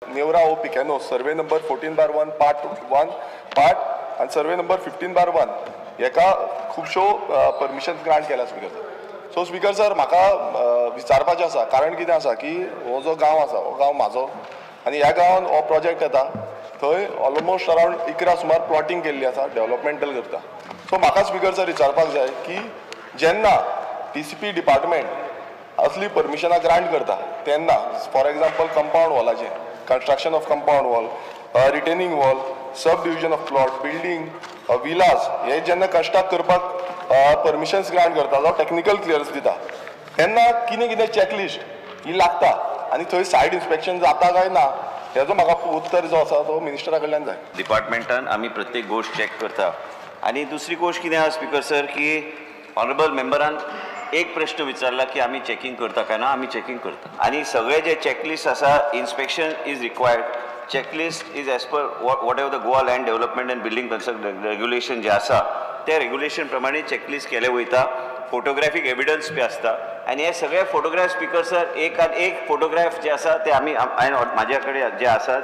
नेवरा ओ पिकेनो survey number 14/1 part आणि survey number 15/1 हेका खुबश्यो परमिशन ग्रांट केल्या speaker sir. So speaker sir म्हाका विचारपाचें आसा, कारण कितें आसा की हो जो गांव आसा हो गांव म्हाजो आनी ह्या गांवांत हो प्रोजेक्ट येता थंय ऑलमोस्ट अरावंड 11 सुमार प्लॉटिंग केल्ली आसा, डेव्हलपमेंटल करता. सो म्हाका स्पीकर सर विचारपाक जाय की जेन्ना TCP डिपार्टमेंट असली परमिशनां ग्रांट करता तेन्ना फॉर एक्झाम्पल कंपाऊंड वॉलाचें construction of compound wall, retaining wall, sub division of plot, building, villas हे जेन्ना कंस्ट्रक्ट करपाक परमिशन्स ग्रांट करता जावं टेक्निकल क्लियरन्स दिता तेन्ना कितें कितें चॅकलिस्ट ही लागता आनी थंय सायट इन्स्पेक्शन जाता काय ना हेजो म्हाका उत्तर जो आसा तो मिनिस्टरा कडल्यान जाय. डिपार्टमेंटान आमी प्रत्येक गोष्ट चॅक करता. आनी दुसरी गोष्ट कितें आहा स्पीकर सर की ऑनरेबल मेंबरान एक प्रश्न विचारला की आम्ही चेकिंग करता काय ना. आम्ही चेकिंग करता आणि सगळे जे चेकलिस्ट आसा inspection is required. Checklist is as per what ever the Goa land development and building construction regulation जे आसा त्या रेग्युलेशन प्रमाणे चेकलिस्ट केले वयता. फोटोग्राफीक एविडन्स बी आसता आणि हे सगळे फोटोग्राफ स्पीकर सर एक फोटोग्राफ जे आसा ते आमी म्हाज्या कडेन जे आसा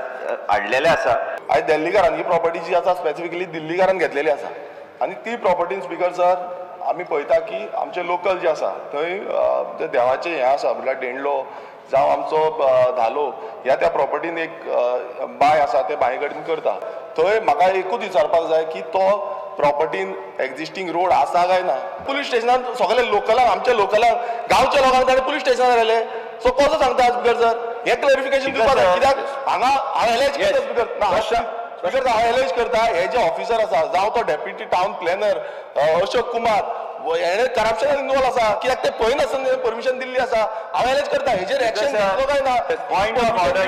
हाडलेले आसा. आयज दिल्लीकारान ही प्रॉपर्टी जी आसा स्पेसिफिकली दिल्लीकारान घेतलेली आसा आनी ती प्रॉपर्टी स्पीकर सर आमी पळयता की आमचे लोकल जे आसा थंय जे देवाचें हें आसा म्हळ्यार देणलो जावं आमचो धालो ह्या त्या प्रॉपर्टीन एक बांय आसा ते बांये कडेन करता. थंय म्हाका एकूच विचारपाक जाय की तो प्रॉपर्टीन एक्झिस्टींग रोड आसा काय ना. पुलीस स्टेशनान सगळे लोकलांक आमच्या लोकलांक गांवच्या लोकांक ताणें पुलीस स्टेशनार व्हेले. सो कसो सांगता स्पीकर सर हें क्लॅरिफिकेशन दिवपाक जाय. कित्याक हांगा हांव एलेज करता स्पीकर हांव एलेज करता हे जे ऑफिसर आसा जावं तो deputy town planner Ashok Kumar हेणे करप्शनान इन्वॉल्व आसा कित्याक ते पळयनासतना परमिशन दिल्ली आसा. हांव एलेज करता हेजेर एक्शन घेतलो काय ना. Point of order.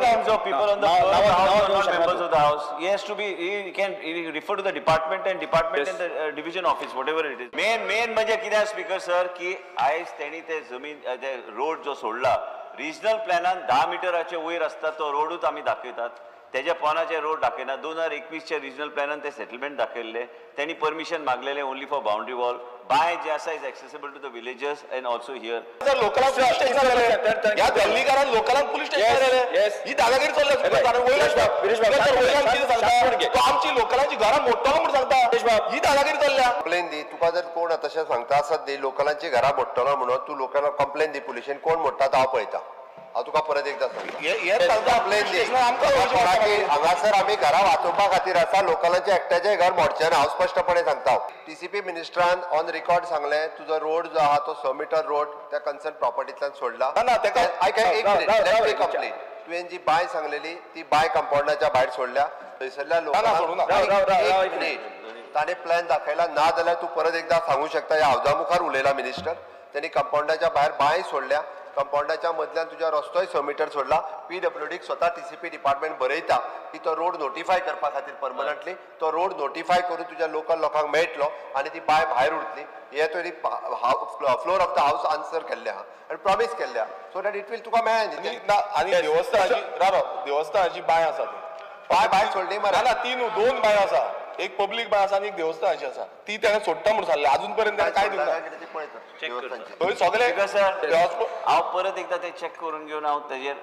Names of people on the floor of the house are not members of the house. He has to be. He can refer to the department and the division office, whatever it is. Main म्हणजे किती speaker sir की आयज त्यांनी ते जमीन ते road जो सोडला रिजनल प्लॅनान 10 मिटराचे वयर असता तो रोडूच आम्ही दाखयतात. त्याच्या पोनाचे रोड दाखयना. 2021च्या रिजनल प्लॅनान ते सेटलमेंट दाखयल्ले. त्यांनी परमिशन मागलेले ओनली फॉर बाउंड्री वॉल. बाय जे आसा is accessible to the villages and also here. Sir लोकलांक पुलीस स्टेशनार गेले ह्या दिल्लीकारान लोकलांक पुलीस स्टेशनार गेले ही दादागिरी चल्ल्या तो आमची लोकलांची घरां मोडटलो म्हणून सांगता ही दादागिरी चल्ल्या. कंप्लेन दी. तुका जर कोण तशें सांगता आसत दी लोकलांची घरां मोडटलो म्हणून तूं लोकांना कंप्लेन दी पुलिशेन कोण मोडटा तो हांव पळयता. हांव तुका परत एकदा सांगता कंप्लेन दी. हांगासर आमी घरां वाचोवपा खातीर आसा लोकलांचे एकट्याचें घर मोडचें ना. हांव स्पश्टपणे सांगता. TCP मिनिस्टरान ऑन रिकॉर्ड सांगलें तुजो रोड जो आहा तो 100 मीटर रोड त्या कन्सर्न प्रॉपर्टींतल्यान सोडला. कंप्लेन तुवें जी बाय सांगलेली ती बाय कंपाऊंडाच्या भायर सोडल्या. थंयसरल्या लोकांक ताणें प्लॅन दाखयला ना जाल्यार तूं परत एकदा सांगू शकता. ह्या हावजा मुखार उलयला मिनिस्टर. त्यांनी कंपाऊंडाच्या भायर बाय सोडल्या. कंपाऊंडाच्या मदल्यान तुज्या रस्तोय 100 मीटर सोडला. PWDक स्वता TCP डिपार्टमेंट बरयता की तो रोड नोटिफाय करपा खातीर परमनंटली तो रोड नोटिफाय करून तुज्या लोकल लोकांक मेळटलो आनी ती बाय भायर उरतली. हे तुवें floor of the house answer केल्ले आहा आनी प्रॉमिस केल्ले आहा सो दॅट इट वील तुका मेळ्ळें. आनी देवस्थानाची बाय आसा ती बाय भायर सोडली मरे ना. तीन 2 बाय आसा. एक पब्लीक बाय आसा आनी एक देवस्थानाची आसा. ती ताणें सोडटा म्हणून सांगलें. अजून पर्यंत ताणें काय दिवना. चेक करता थंय सगळे हांव परत एकदा ते चेक करून घेवन हांव तेजेर